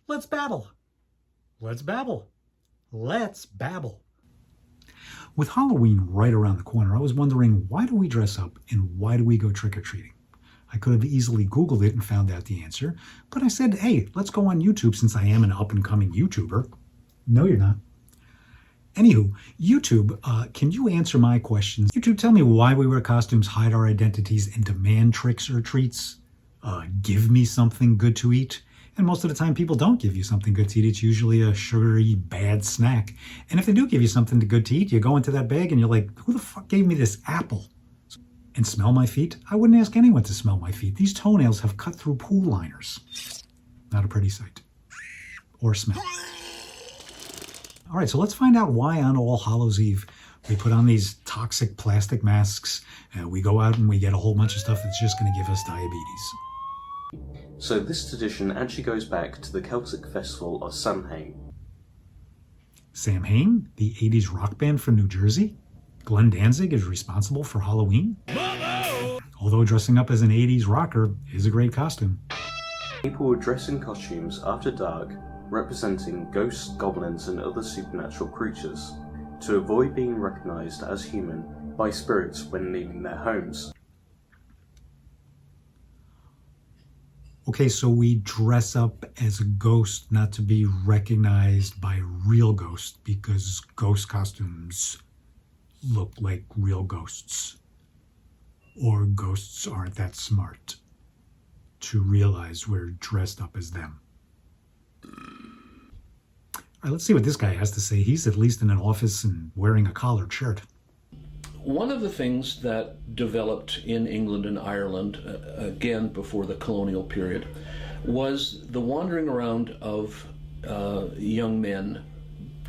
Let's babble. Let's babble. Let's babble. With Halloween right around the corner, I was wondering, why do we dress up and why do we go trick-or-treating? I could have easily Googled it and found out the answer, but I said, hey, let's go on YouTube since I am an up-and-coming YouTuber. No, you're not. Anywho, YouTube, can you answer my questions? YouTube, tell me why we wear costumes, hide our identities, and demand tricks or treats. Give me something good to eat. And most of the time, people don't give you something good to eat. It's usually a sugary, bad snack. And if they do give you something good to eat, you go into that bag and you're like, who the fuck gave me this apple? And smell my feet? I wouldn't ask anyone to smell my feet. These toenails have cut through pool liners. Not a pretty sight. Or smell. All right, so let's find out why on All Hallows Eve we put on these toxic plastic masks, and we go out and we get a whole bunch of stuff that's just going to give us diabetes. So this tradition actually goes back to the Celtic festival of Samhain. Samhain, the 80s rock band from New Jersey? Glenn Danzig is responsible for Halloween? Although dressing up as an 80s rocker is a great costume. People would dress in costumes after dark, representing ghosts, goblins and other supernatural creatures, to avoid being recognised as human by spirits when leaving their homes. Okay, so we dress up as a ghost not to be recognized by real ghosts because ghost costumes look like real ghosts. Or ghosts aren't that smart to realize we're dressed up as them. All right, let's see what this guy has to say. He's at least in an office and wearing a collared shirt. One of the things that developed in England and Ireland, again before the colonial period, was the wandering around of young men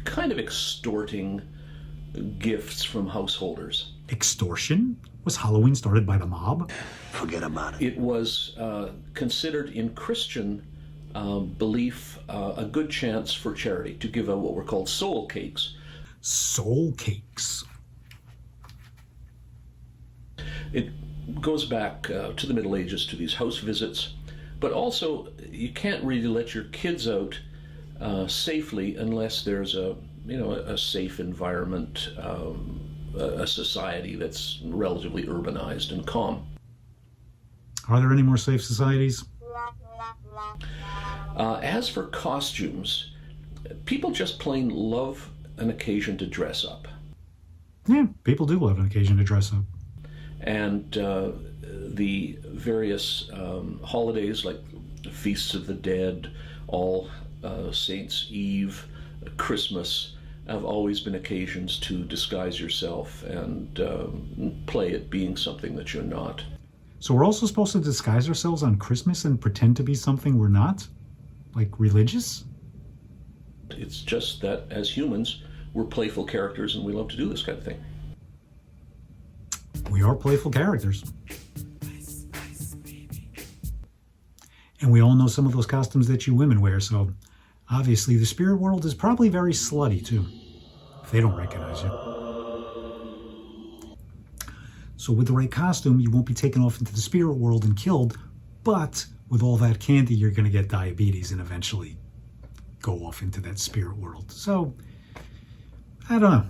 kind of extorting gifts from householders. Extortion? Was Halloween started by the mob? Forget about it. It was considered in Christian belief a good chance for charity to give out what were called soul cakes. Soul cakes. It goes back to the Middle Ages, to these house visits, but also you can't really let your kids out safely unless there's a safe environment, a society that's relatively urbanized and calm. Are there any more safe societies? As for costumes, people just plain love an occasion to dress up. Yeah, people do love an occasion to dress up. And the various holidays like the Feasts of the Dead, All Saints' Eve, Christmas, have always been occasions to disguise yourself and play at being something that you're not. So we're also supposed to disguise ourselves on Christmas and pretend to be something we're not? Like religious? It's just that as humans, we're playful characters and we love to do this kind of thing. We are playful characters. And we all know some of those costumes that you women wear, so obviously the spirit world is probably very slutty too, if they don't recognize you. So with the right costume, you won't be taken off into the spirit world and killed, but with all that candy, you're going to get diabetes and eventually go off into that spirit world. So, I don't know.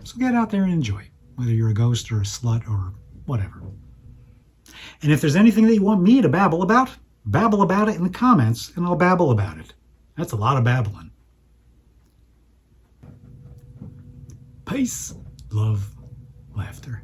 So get out there and enjoy, whether you're a ghost or a slut or whatever. And if there's anything that you want me to babble about it in the comments, and I'll babble about it. That's a lot of babbling. Peace, love, laughter.